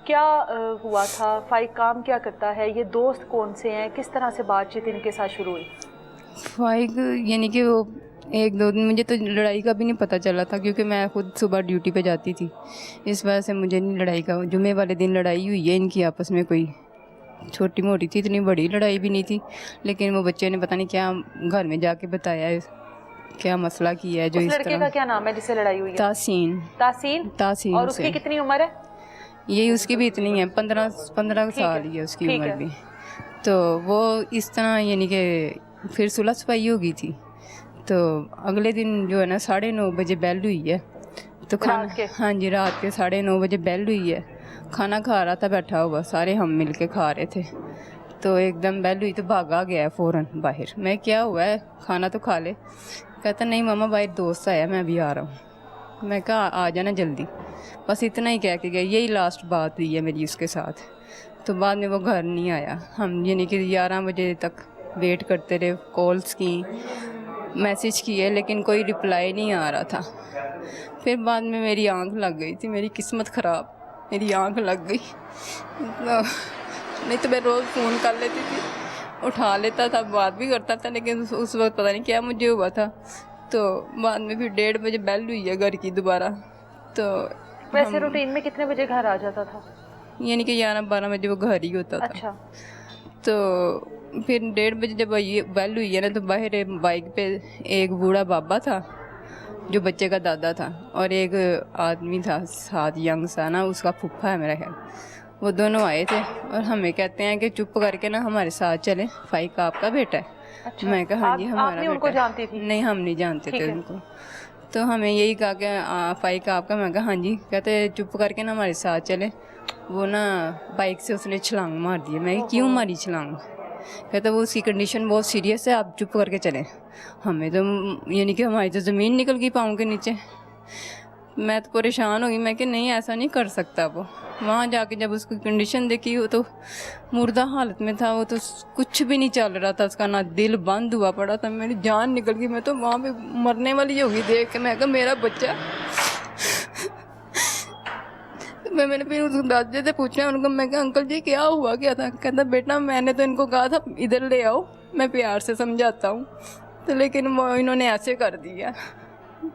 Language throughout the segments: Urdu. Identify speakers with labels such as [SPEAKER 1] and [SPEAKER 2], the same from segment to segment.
[SPEAKER 1] کیا ہوا تھا؟ فائق کام کیا کرتا ہے؟ یہ دوست کون سے ہیں؟ کس طرح سے بات چیت ان کے ساتھ شروع ہوئی؟
[SPEAKER 2] فائق یعنی کہ وہ ایک دو دن، مجھے تو لڑائی کا بھی نہیں پتہ چلا تھا کیونکہ میں خود صبح ڈیوٹی پہ جاتی تھی، اس وجہ سے مجھے نہیں لڑائی کا. جمعے والے دن لڑائی ہوئی ہے ان کی آپس میں، کوئی چھوٹی موٹی تھی، اتنی بڑی لڑائی بھی نہیں تھی، لیکن وہ بچے نے پتہ نہیں کیا گھر میں جا کے بتایا ہے، کیا مسئلہ کیا ہے جو
[SPEAKER 1] اس
[SPEAKER 2] اس
[SPEAKER 1] لڑکے
[SPEAKER 2] طرح.
[SPEAKER 1] کا کیا نام ہے جس سے لڑائی ہوئی ہے؟
[SPEAKER 2] تحسین.
[SPEAKER 1] تحسین. اور اس کی کتنی عمر ہے؟
[SPEAKER 2] یہی اس کی بھی اتنی ہے، 15 سال ہی ہے اس کی عمر بھی. تو وہ اس طرح یعنی کہ پھر صلح صفائی ہو گئی تھی. تو اگلے دن جو ہے نا 9:30 بجے بیل ہوئی ہے، تو کھانا، ہاں جی رات کے 9:30 بجے بیل ہوئی ہے. کھانا کھا رہا تھا بیٹھا ہوا، سارے ہم مل کے کھا رہے تھے، تو ایک دم بیل ہوئی تو بھاگا گیا ہے فوراً باہر. میں کیا ہوا ہے، کھانا تو کھا لے. کہتا نہیں ماما باہر دوست آیا، میں ابھی آ رہا ہوں. میں کہا آ جانا جلدی. بس اتنا ہی کہہ کے گیا. یہی لاسٹ بات ہوئی ہے میری اس کے ساتھ. تو بعد میں وہ گھر نہیں آیا. ہم یعنی کہ 11 بجے تک ویٹ کرتے رہے، کالس کی، میسج کیے، لیکن کوئی رپلائی نہیں آ رہا تھا. پھر بعد میں میری آنکھ لگ گئی تھی، میری قسمت خراب، میری آنکھ لگ گئی. نہیں تو میں روز فون کر لیتی تھی، اٹھا لیتا تھا، بات بھی کرتا تھا، لیکن اس وقت پتہ نہیں کیا مجھے ہوا تھا. تو بعد میں پھر 1:30 بجے بیل ہوئی ہے گھر کی دوبارہ. تو
[SPEAKER 1] ویسے روٹین میں کتنے بجے گھر آ جاتا تھا؟
[SPEAKER 2] یعنی کہ 11-12 بجے وہ گھر ہی ہوتا تھا.
[SPEAKER 1] اچھا.
[SPEAKER 2] تو پھر 1:30 بجے جب بیل ہوئی ہے نا، تو باہر بائک پہ ایک بوڑھا بابا تھا جو بچے کا دادا تھا، اور ایک آدمی تھا ساتھ ینگ سا نا، اس کا پھپھا ہے میرا خیال. وہ دونوں آئے تھے اور ہمیں کہتے ہیں کہ چپ کر کے نا ہمارے ساتھ چلیں، فائق آپ کا بیٹا ہے.
[SPEAKER 1] اچھا.
[SPEAKER 2] میں کہا ہاں جی ہمارا
[SPEAKER 1] ان کو
[SPEAKER 2] بیٹا
[SPEAKER 1] جانتی
[SPEAKER 2] ہے.
[SPEAKER 1] تھی؟
[SPEAKER 2] نہیں ہم نہیں جانتے تھے ان کو. تو ہمیں یہی کہا کہ فائق آپ کا. میں کہا ہاں جی. کہتے چپ کر کے نا ہمارے ساتھ چلے. وہ نا بائک سے اس نے چھلانگ مار دی. میں کیوں ماری چھلانگ؟ کہتا وہ اس کی کنڈیشن بہت سیریس ہے، آپ چپ کر کے چلیں. ہمیں تو یعنی کہ ہماری تو زمین نکل گئی پاؤں کے نیچے. میں تو پریشان ہو گئی. میں کہ نہیں ایسا نہیں کر سکتا. وہ وہاں جا کے جب اس کی کنڈیشن دیکھی، وہ تو مردہ حالت میں تھا، وہ تو کچھ بھی نہیں چل رہا تھا اس کا، نہ دل بند ہوا پڑا تھا. میری جان نکل گئی. میں تو وہاں پہ مرنے والی ہوگی دیکھ کے. میں کہا میرا بچہ. میں نے پھر اس دادے سے پوچھا ان کو. میں کہا انکل جی کیا ہوا کیا تھا؟ کہتا بیٹا میں نے تو ان کو کہا تھا ادھر لے آؤ، میں پیار سے سمجھاتا ہوں، تو لیکن وہ انہوں نے ایسے کر دیا.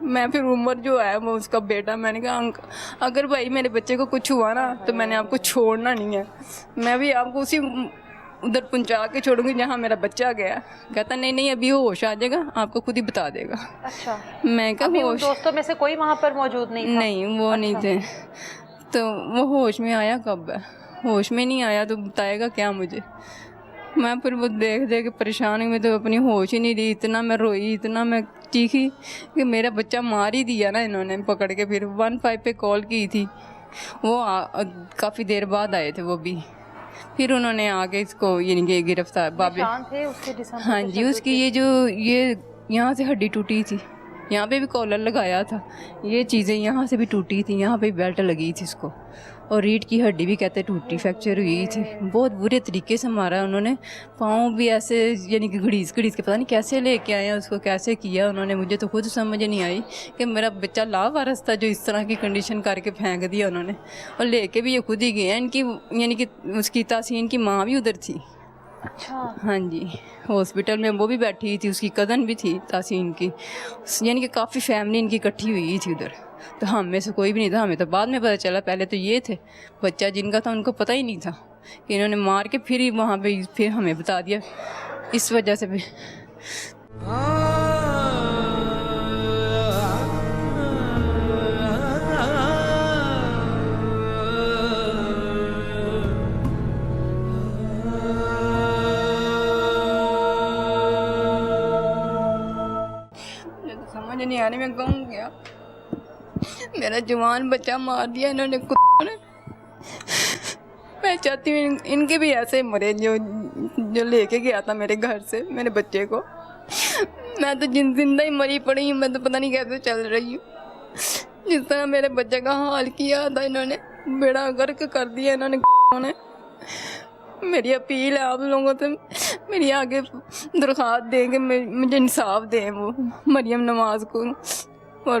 [SPEAKER 2] میں پھر عمر جو ہے وہ اس کا بیٹا، میں نے کہا اگر بھائی میرے بچے کو کچھ ہوا نا تو میں نے آپ کو چھوڑنا نہیں ہے، میں بھی آپ کو اسی ادھر پہنچا کے چھوڑوں گی جہاں میرا بچہ گیا. کہتا نہیں ابھی ہوش آ جائے گا، آپ کو خود ہی بتا دے گا.
[SPEAKER 1] اچھا.
[SPEAKER 2] میں کہا
[SPEAKER 1] ہوش دوستوں میں سے کوئی وہاں پر موجود نہیں تھا؟
[SPEAKER 2] نہیں وہ نہیں تھے. تو وہ ہوش میں آیا کب ہے؟ ہوش میں نہیں آیا تو بتائے گا کیا مجھے؟ میں پھر وہ دیکھ کے پریشان ہوئی. میں تو اپنی ہوش ہی نہیں رہی. اتنا میں روئی، اتنا میں چیخی کہ میرا بچہ مار ہی دیا نا انہوں نے پکڑ کے. پھر 15 پہ کال کی تھی، وہ کافی دیر بعد آئے تھے وہ بھی. پھر انہوں نے آگے اس کو یعنی کہ گرفتار بابے. ہاں جی اس کی یہ یہاں سے ہڈی ٹوٹی تھی، یہاں پہ بھی کالر لگایا تھا، یہ چیزیں یہاں سے بھی ٹوٹی تھیں، یہاں پہ بیلٹ لگی تھی اس کو، اور ریڑھ کی ہڈی بھی کہتے ٹوٹی، فریکچر ہوئی تھی. بہت برے طریقے سے مارا انہوں نے. پاؤں بھی ایسے یعنی کہ گھڑیس کے پتہ نہیں کیسے لے کے آئے ہیں اس کو، کیسے کیا انہوں نے. مجھے تو خود سمجھ نہیں آئی کہ میرا بچہ لاوارث تھا جو اس طرح کی کنڈیشن کر کے پھینک دیا انہوں نے. اور لے کے بھی یہ خود ہی گئے ہیں. ان کی یعنی کہ اس کی تحسین کی ماں بھی ادھر تھی.
[SPEAKER 1] اچھا.
[SPEAKER 2] ہاں جی ہاسپٹل میں وہ بھی بیٹھی تھی، اس کی کزن بھی تھی تحسین کی، یعنی کہ کافی فیملی ان کی اکٹھی ہوئی تھی ادھر. تو ہم میں سے کوئی بھی نہیں تھا. ہمیں تو بعد میں پتہ چلا، پہلے تو یہ تھے بچہ جن کا تھا ان کو پتہ ہی نہیں تھا کہ انہوں نے مار کے پھر ہی وہاں پہ پھر ہمیں بتا دیا. اس وجہ سے بھی سمجھ نہیں آنے. میں کہوں گیا میرا جوان بچہ مار دیا انہوں نے کتوں نے. میں چاہتی ہوں ان کے بھی ایسے مرے جو لے کے گیا تھا میرے گھر سے میرے بچے کو. میں تو زندہ ہی مری پڑی ہوں. میں تو پتہ نہیں کیسے چل رہی ہوں. جس طرح میرے بچے کا حال کیا تھا انہوں نے، بیڑا غرق کر دیا انہوں نے. میری اپیل ہے آپ لوگوں سے، میری آگے درخواست دیں کہ مجھے انصاف دیں وہ مریم نواز کو. اور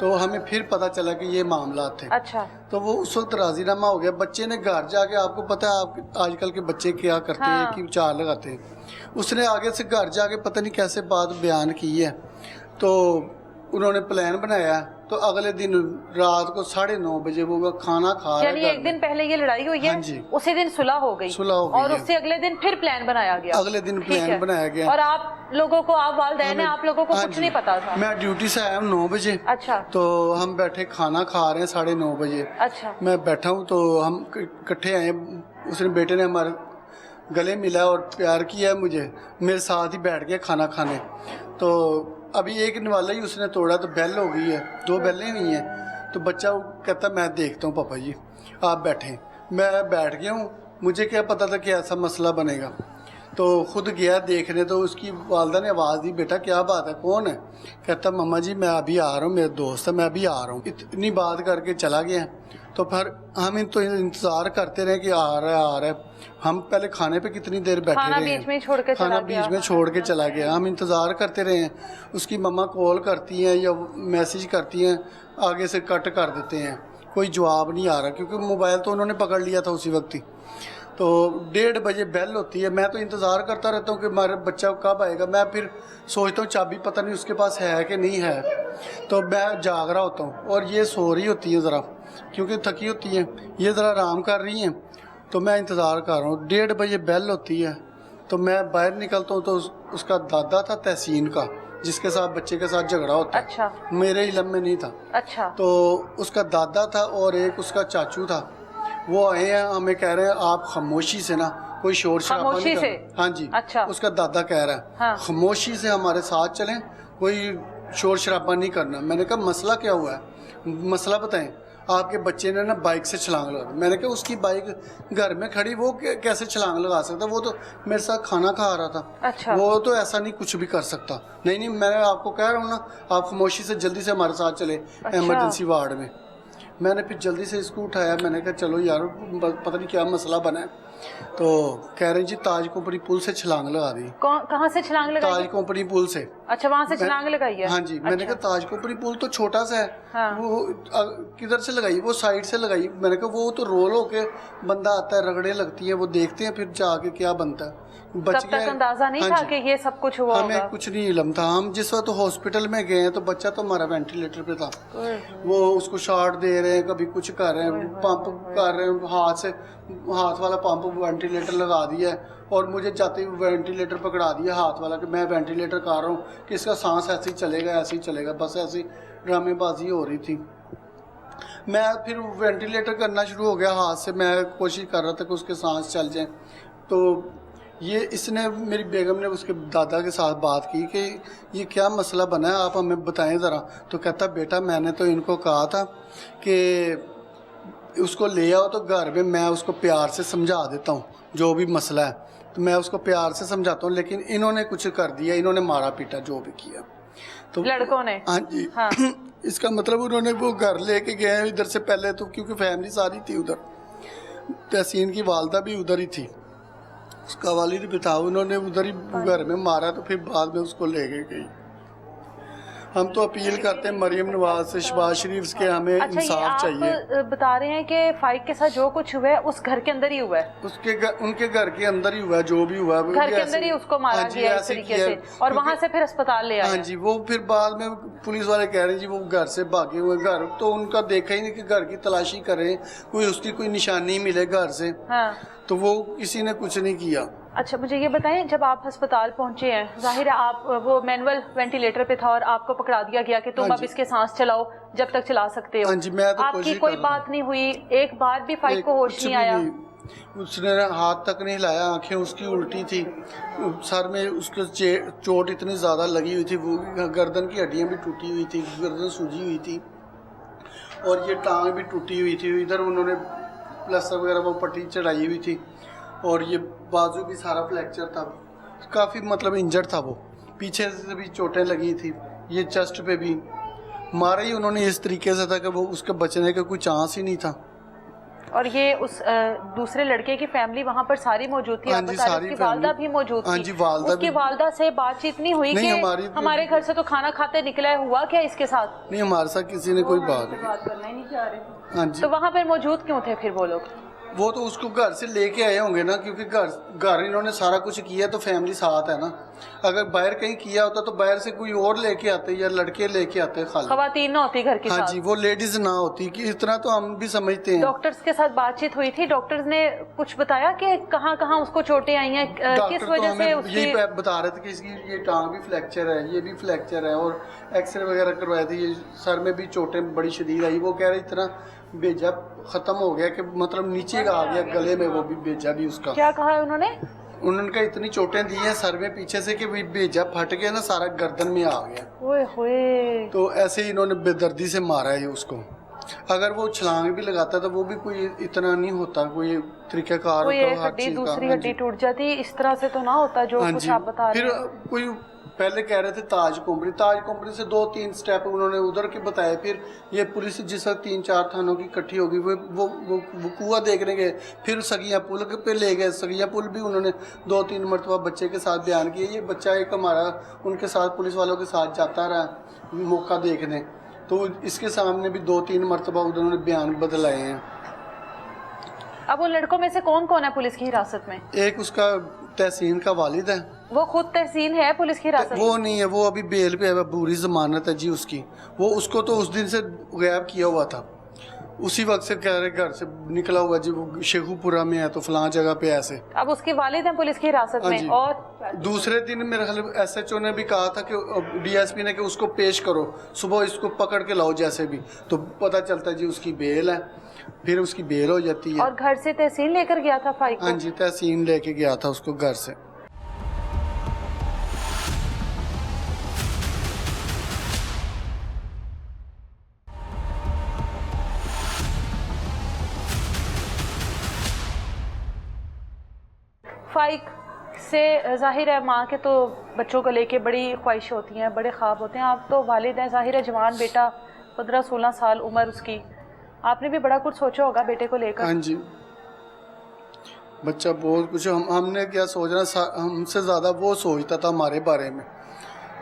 [SPEAKER 3] تو ہمیں پھر پتہ چلا کہ یہ معاملات تھے.
[SPEAKER 1] اچھا.
[SPEAKER 3] تو وہ اس وقت راضی نامہ ہو گیا. بچے نے گھر جا کے, آپ کو پتہ ہے آپ آج کل کے بچے کیا کرتے ہیں کہ چار لگاتے ہیں, اس نے آگے سے گھر جا کے پتہ نہیں کیسے بات بیان کی ہے. تو انہوں نے پلان بنایا, تو اگلے دن رات کو 9:30 بجے وہ کھانا کھا رہے.
[SPEAKER 1] یعنی ایک دن پہلے یہ لڑائی ہوئی ہے, اسی دن صلح ہو گئی, اور اس سے اگلے دن پھر پلان بنایا گیا.
[SPEAKER 3] اگلے دن پلان بنایا گیا.
[SPEAKER 1] اور آپ لوگوں کو, آپ والدین ہیں, آپ لوگوں کو کچھ نہیں پتا تھا؟
[SPEAKER 3] میں ڈیوٹی سے آیا ہوں 9 بجے.
[SPEAKER 1] اچھا.
[SPEAKER 3] تو ہم بیٹھے کھانا کھا رہے ہیں 9:30 بجے.
[SPEAKER 1] اچھا.
[SPEAKER 3] میں بیٹھا ہوں تو ہم اکٹھے آئے, اس نے بیٹے نے ہمارے گلے ملا اور پیار کیا ہے مجھے, میرے ساتھ ہی بیٹھ گیا کھانا کھانے. تو ابھی ایک نوالا ہی اس نے توڑا تو بیل ہو گئی ہے, 2 بیلیں ہوئی ہیں. تو بچہ کہتا میں دیکھتا ہوں پاپا جی آپ بیٹھیں. میں بیٹھ گیا ہوں, مجھے کیا پتا تھا کہ ایسا مسئلہ بنے گا. تو خود گیا دیکھنے, تو اس کی والدہ نے آواز دی, بیٹا کیا بات ہے, کون ہے؟ کہتا ماما جی میں ابھی آ رہا ہوں, میرا دوست ہے, میں ابھی آ رہا ہوں. اتنی بات کر کے چلا گیا. تو پھر ہم تو انتظار کرتے رہے کہ آ رہا ہے. ہم پہلے کھانے پہ کتنی دیر بیٹھے رہے,
[SPEAKER 1] کھانا بیچ میں چھوڑ کے
[SPEAKER 3] چلا گیا. ہم انتظار کرتے رہے ہیں. اس کی مما کال کرتی ہیں یا میسیج کرتی ہیں, آگے سے کٹ کر دیتے ہیں, کوئی جواب نہیں آ رہا, کیونکہ موبائل تو انہوں نے پکڑ لیا تھا اسی وقت ہی. تو 1:30 بجے بیل ہوتی ہے. میں تو انتظار کرتا رہتا ہوں کہ ہمارا بچہ کب آئے گا. میں پھر سوچتا ہوں چابی پتہ نہیں اس کے پاس ہے کہ نہیں ہے. تو میں جاگ رہا ہوتا ہوں, اور یہ سو رہی ہوتی ہیں ذرا, کیونکہ تھکی ہوتی ہیں, یہ ذرا آرام کر رہی ہیں. تو میں انتظار کر رہا ہوں. 1:30 بجے بیل ہوتی ہے. تو میں باہر نکلتا ہوں, تو اس کا دادا تھا تحسین کا, جس کے ساتھ بچے کے ساتھ جھگڑا ہوتا ہے.
[SPEAKER 1] اچھا.
[SPEAKER 3] میرے علم میں نہیں تھا.
[SPEAKER 1] اچھا.
[SPEAKER 3] تو اس کا دادا تھا اور ایک اس کا چاچو تھا. وہ آئے ہیں, ہمیں کہہ رہے ہیں آپ خاموشی سے نا کوئی شور شرابہ نہیں کرنا. ہاں جی.
[SPEAKER 1] اچھا.
[SPEAKER 3] اس کا دادا کہہ رہا ہے خاموشی سے ہمارے ساتھ چلیں, کوئی شور شرابہ نہیں کرنا. میں نے کہا مسئلہ کیا ہوا ہے, مسئلہ بتائیں. آپ کے بچے نے نا بائک سے چھلانگ لگا. میں نے کہا اس کی بائک گھر میں کھڑی, وہ کیسے چھلانگ لگا سکتا, وہ تو میرے ساتھ کھانا کھا رہا تھا.
[SPEAKER 1] اچھا.
[SPEAKER 3] وہ تو ایسا نہیں کچھ بھی کر سکتا. نہیں میں نے آپ کو کہہ رہا ہوں نا, آپ خاموشی سے جلدی سے ہمارے ساتھ چلے ایمرجنسی وارڈ میں. میں نے پھر جلدی سے اس کو اٹھایا. میں نے کہا چلو یار پتہ نہیں کیا مسئلہ بنا ہے. تو کہہ رہے ہیں جی تاج کمپنی پل سے چھلانگ لگا دی.
[SPEAKER 1] کہاں سے چھلانگ لگائی؟
[SPEAKER 3] تاج کمپنی پل سے.
[SPEAKER 1] اچھا, وہاں سے چھلانگ لگائی ہے.
[SPEAKER 3] ہاں جی. میں نے کہا تاج کمپنی پل تو چھوٹا سا ہے, وہ کدھر سے لگائی؟ وہ سائڈ سے لگائی. میں نے کہا وہ تو رول ہو کے بندہ آتا ہے, رگڑیں لگتی ہیں, وہ دیکھتے ہیں پھر جا کے کیا بنتا ہے.
[SPEAKER 1] تب تک اندازہ نہیں تھا کہ یہ سب کچھ ہوا ہوگا؟
[SPEAKER 3] ہمیں کچھ نہیں علم تھا. ہم جس وقت ہاسپٹل میں گئے ہیں تو بچہ تو ہمارا وینٹیلیٹر پہ تھا. وہ اس کو شاٹ دے رہے ہیں, کبھی کچھ کر رہے ہیں, پمپ کر رہے ہیں, ہاتھ والا پمپ وینٹیلیٹر لگا دیا ہے, اور مجھے جاتے ہی وینٹیلیٹر پکڑا دیا ہاتھ والا کہ میں وینٹیلیٹر کر رہا ہوں, کہ اس کا سانس ایسے ہی چلے گا ایسے ہی چلے گا. بس ایسی ڈرامے بازی ہو رہی تھی. میں پھر وینٹیلیٹر کرنا شروع ہو گیا ہاتھ سے. میں کوشش کر رہا تھا کہ اس کے سانس چل جائیں. تو اس نے میری بیگم نے اس کے دادا کے ساتھ بات کی کہ یہ کیا مسئلہ بنا ہے, آپ ہمیں بتائیں ذرا. تو کہتا بیٹا میں نے تو ان کو کہا تھا کہ اس کو لے آؤ تو گھر میں اس کو پیار سے سمجھا دیتا ہوں جو بھی مسئلہ ہے, تو میں اس کو پیار سے سمجھاتا ہوں, لیکن انہوں نے کچھ کر دیا, انہوں نے مارا پیٹا جو بھی کیا. تو
[SPEAKER 1] لڑکوں نے.
[SPEAKER 3] ہاں جی. اس کا مطلب انہوں نے وہ گھر لے کے گئے ادھر سے پہلے, تو کیونکہ فیملی ساری تھی ادھر, تحسین کی والدہ بھی ادھر ہی تھی, اس کا والد بھی تھا. انہوں نے ادھر ہی گھر میں مارا, تو پھر بعد میں اس کو لے کے گئی. ہم تو اپیل کرتے ہیں مریم نواز سے, شہباز شریف کے, ہمیں انصاف چاہیے.
[SPEAKER 1] آپ بتا رہے ہیں کہ فائق کے ساتھ جو کچھ ہوا ہے اس گھر کے اندر ہی ہوا ہے,
[SPEAKER 3] ان کے گھر کے اندر ہی ہوا ہے جو بھی ہوا ہے,
[SPEAKER 1] گھر کے اندر ہی اس کو مارا گیا اس طریقے سے, اور وہاں سے پھر اسپتال لے آئے.
[SPEAKER 3] ہاں جی. وہ پھر بعد میں پولیس والے کہہ رہے ہیں جی وہ گھر سے بھاگے ہوئے. گھر تو ان کا دیکھا ہی نہیں کہ گھر کی تلاشی کریں, کوئی اس کی کوئی نشانی ملے گھر سے. تو وہ کسی نے کچھ نہیں کیا.
[SPEAKER 1] اچھا, مجھے یہ بتائیں, جب آپ ہسپتال پہنچے ہیں, ظاہر ہے آپ وہ مینول وینٹیلیٹر پہ تھا اور آپ کو پکڑا دیا گیا کہ تم اب اس کے سانس چلاؤ جب تک چلا سکتے ہو. آپ کی کوئی بات نہیں ہوئی, ایک بار بھی فائق کو ہوش نہیں آیا؟
[SPEAKER 3] اس نے ہاتھ تک نہیں ہلایا, آنکھیں اس کی الٹی تھی, سر میں اس کے چوٹ اتنی زیادہ لگی ہوئی تھی, وہ گردن کی ہڈیاں بھی ٹوٹی ہوئی تھی, گردن سوجی ہوئی تھی, اور یہ ٹانگ بھی ٹوٹی ہوئی تھی. ادھر انہوں نے پلسٹر وغیرہ وہ پٹی چڑھائی ہوئی تھی, اور یہ بازو بھی سارا فریکچر تھا, کافی مطلب انجرڈ تھا. وہ پیچھے سے بھی چوٹیں لگی تھی, یہ چیسٹ پہ بھی مارا ہی انہوں نے اس طریقے سے تھا کہ وہ اس کے بچنے کا کوئی چانس ہی نہیں تھا.
[SPEAKER 1] اور یہ اس دوسرے لڑکے کی فیملی وہاں پر ساری موجود تھی, آپ بتا رہے اس کی والدہ بھی موجود تھی, اس کی والدہ سے بات چیت نہیں ہوئی کہ ہمارے گھر سے تو کھانا کھاتے نکلا ہے, ہوا کیا اس کے ساتھ؟
[SPEAKER 3] نہیں, ہمارے ساتھ کسی نے کوئی بات
[SPEAKER 2] کرنا ہی نہیں چاہ رہے.
[SPEAKER 3] ہاں جی,
[SPEAKER 1] تو وہاں پر موجود کیوں تھے پھر وہ لوگ؟
[SPEAKER 3] وہ تو اس کو گھر سے لے کے آئے ہوں گے نا, کیونکہ گھر انہوں نے سارا کچھ کیا تو فیملی ساتھ ہے نا. اگر باہر کہیں کیا ہوتا تو باہر سے کوئی اور لے کے آتے یا لڑکے لے کے آتے, خالی
[SPEAKER 1] خواتین نہ ہوتی گھر کے ساتھ.
[SPEAKER 3] ہاں جی, وہ لیڈیز نہ ہوتی, کہ اتنا تو ہم بھی سمجھتے ہیں.
[SPEAKER 1] ڈاکٹرز کے ساتھ بات چیت ہوئی تھی, ڈاکٹرز نے کچھ بتایا کہ کہاں کہاں اس کو چوٹیں آئی ہیں, کس وجہ سے اس کی؟
[SPEAKER 3] یہی بتا رہے تھے کہ اس کی یہ ٹانگ بھی فریکچر ہے, یہ بھی فریکچر ہے, اور ایکس رے وغیرہ کروائے تھے, یہ سر میں بھی چوٹیں بڑی شدید آئی. وہ کہہ رہے اتنا بیجا ختم ہو گیا کہ مطلب نیچے کا آ گیا گلے میں, وہ بھی بیجا بھی اس کا.
[SPEAKER 1] کیا کہا ہے انہوں نے؟
[SPEAKER 3] انہوں نے کہا اتنی چوٹیں دی ہیں سر میں پیچھے سے کہ بیجا پھٹ گیا نا, سارا گردن میں آ گیا.
[SPEAKER 1] اوئے ہوئے,
[SPEAKER 3] تو ایسے ہی انہوں نے بے دردی سے مارا ہے اس کو. اگر وہ چھلانگ بھی لگاتا تو وہ بھی کوئی اتنا نہیں ہوتا, کوئی طریقہ کار
[SPEAKER 1] کوئی
[SPEAKER 3] ہوتا
[SPEAKER 1] ایک
[SPEAKER 3] ہر
[SPEAKER 1] ہڈی
[SPEAKER 3] چیز کا.
[SPEAKER 1] دوسری ہڈی ٹوٹ جاتی, اس طرح سے تو نہ ہوتا جو کچھ آپ بتا رہے ہیں.
[SPEAKER 3] پھر کوئی پہلے کہہ رہے تھے تاج کمپنی سے 2-3 سٹیپ انہوں نے ادھر کے بتائے. پھر یہ پولیس جس وقت 3-4 تھانوں کی اکٹھی ہوگی, وہ کنواں دیکھنے گئے, پھر سگیاں پل پہ لے گئے. سگیاں پل بھی انہوں نے 2-3 مرتبہ بچے کے ساتھ بیان کیے. یہ بچہ ایک ہمارا ان کے ساتھ پولیس والوں کے ساتھ جاتا رہا موقع دیکھنے, تو اس کے سامنے بھی 2-3 مرتبہ انہوں نے بیان بدلائے ہیں.
[SPEAKER 1] اب ان لڑکوں میں سے کون کون ہے پولیس کی حراست میں؟
[SPEAKER 3] ایک اس کا تحسین کا والد ہے.
[SPEAKER 1] وہ خود تحسین ہے پولیس کی حراست میں؟
[SPEAKER 3] وہ نہیں ہے, وہ ابھی بیل پہ ہے, پوری ضمانت ہے جی اس کی. وہ اس کو تو اس دن سے غائب کیا ہوا تھا, اسی وقت سے کہہ رہے گھر سے نکلا ہوا جی, وہ شیخو پورہ میں ہے تو فلاں جگہ پہ ایسے.
[SPEAKER 1] اب اس کے والد ہیں پولیس کی حراست میں. اور
[SPEAKER 3] دوسرے دن میرے خیال ایس ایچ او نے بھی کہا تھا کہ ڈی ایس پی نے کہ اس کو پیش کرو, صبح اس کو پکڑ کے لاؤ جیسے بھی, تو پتہ چلتا ہے جی اس کی بیل ہے. پھر اس کی بیل ہو جاتی ہے.
[SPEAKER 1] اور گھر سے تحسین لے کر گیا تھا فائق کو؟
[SPEAKER 3] ہاں جی, تحسین لے کے گیا تھا اس کو گھر سے.
[SPEAKER 1] فائق سے ظاہر ہے ماں کے تو بچوں کو لے کے بڑی خواہش ہوتی ہیں, بڑے خواب ہوتے ہیں. آپ تو والد ہیں, ظاہر ہے جوان بیٹا, 15-16 سال عمر اس کی, آپ نے بھی بڑا کچھ سوچا ہوگا بیٹے کو لے کر.
[SPEAKER 3] ہاں جی, بچہ بہت کچھ, ہم نے کیا سوچنا, ہم سے زیادہ وہ سوچتا تھا ہمارے بارے میں.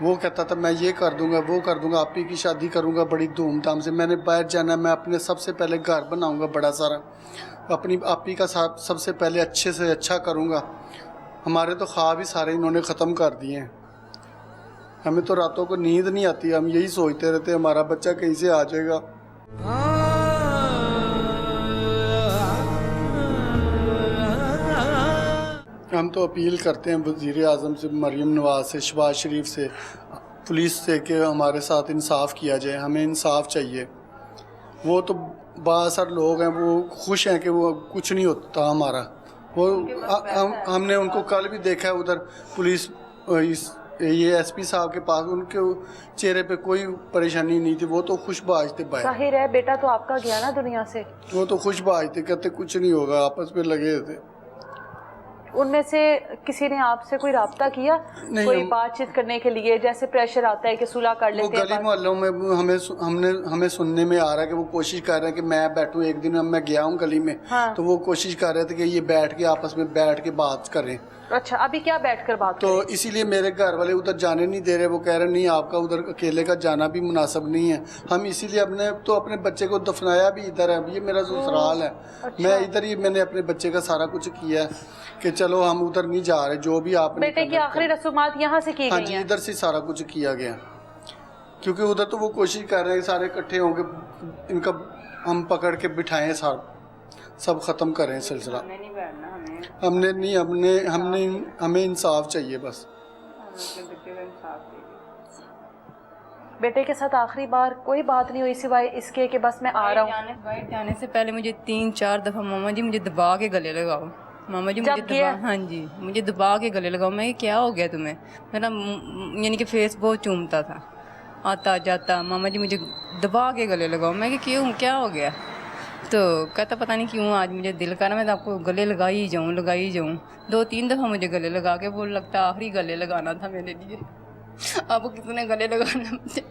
[SPEAKER 3] وہ کہتا تھا میں یہ کر دوں گا, وہ کر دوں گا, آپ ہی کی شادی کروں گا بڑی دھوم دھام سے, میں نے باہر جانا, میں اپنے سب سے پہلے گھر بناؤں گا بڑا سارا, اپنی آپ ہی کا سب سے پہلے اچھے سے اچھا کروں گا. ہمارے تو خواب ہی سارے انہوں نے ختم کر دیے ہیں. ہمیں تو راتوں کو نیند نہیں آتی, ہم یہی سوچتے رہتے ہمارا بچہ کہیں سے آ جائے گا. ہم تو اپیل کرتے ہیں وزیر اعظم سے, مریم نواز سے, شہباز شریف سے, پولیس سے کہ ہمارے ساتھ انصاف کیا جائے. ہمیں انصاف چاہیے. وہ تو بہت سارے لوگ ہیں وہ خوش ہیں کہ وہ کچھ نہیں ہوتا ہمارا. وہ ہم نے ان کو کل بھی دیکھا ہے ادھر پولیس یہ ایس پی صاحب کے پاس, ان کے چہرے پہ کوئی پریشانی نہیں تھی, وہ تو خوش باز تھے. باہر
[SPEAKER 1] ظاہر ہے بیٹا تو آپ کا گیا نا دنیا سے,
[SPEAKER 3] وہ تو خوش باز تھے, کہتے کچھ نہیں ہوگا, آپس میں لگے تھے. ان
[SPEAKER 1] میں سے کسی نے آپ سے کوئی رابطہ کیا, کوئی بات چیت کرنے کے لیے, جیسے پریشر آتا ہے کہ صلح کر لیتے ہیں؟
[SPEAKER 3] گلی محلوں میں ہمیں سننے میں آ رہا ہے کہ وہ کوشش کر رہے ہیں کہ میں بیٹھوں. ایک دن میں گیا ہوں گلی میں, تو وہ کوشش کر رہے تھے کہ یہ بیٹھ کے آپس میں بیٹھ کے بات کریں.
[SPEAKER 1] اچھا, ابھی کیا بیٹھ کر بات
[SPEAKER 3] تو اسی لیے میرے گھر والے ادھر جانے نہیں دے رہے. وہ کہہ رہے نہیں, آپ کا ادھر اکیلے کا جانا بھی مناسب نہیں ہے. ہم اسی لیے اپنے بچے کو دفنایا بھی ادھر ہے. یہ میرا سسرال ہے, میں ادھر ہی میں نے اپنے بچے کا سارا کچھ کیا ہے کہ چلو ہم ادھر نہیں جا رہے, جو بھی آپ نے.
[SPEAKER 1] بیٹے کی آخری رسومات یہاں سے کی گئی ہیں؟
[SPEAKER 3] ہاں جی, ادھر سے سارا کچھ کیا گیا, کیونکہ ادھر تو وہ کوشش کر رہے ہیں سارے اکٹھے ہوں کے ان کا ہم پکڑ کے بٹھائیں, سب ختم کریں سلسلہ. ہم نے نہیں, ہمیں انصاف چاہیے بس.
[SPEAKER 1] بیٹے کے ساتھ آخری بار کوئی بات نہیں ہوئی سوائے اس کے کہ بس میں آ رہا ہوں؟
[SPEAKER 2] باہر جانے سے پہلے مجھے 3-4 دفعہ ماما جی مجھے دبا کے گلے لگاؤ, ماما جی مجھے دبا, ہاں جی مجھے دبا کے گلے لگاؤ. میں کیا ہو گیا تمہیں, میرا یعنی کہ فیس بہت چومتا تھا, آتا جاتا, ماما جی مجھے دبا کے گلے لگاؤ. میں کہ کیوں, کیا ہو گیا؟ تو کہتا پتہ نہیں کیوں آج مجھے دل کر رہا, میں تو آپ کو گلے لگائی جاؤں. 2-3 دفعہ مجھے گلے لگا کے, وہ لگتا آخری گلے لگانا تھا میرے لیے. آپ کو کس نے گلے لگانا مجھے؟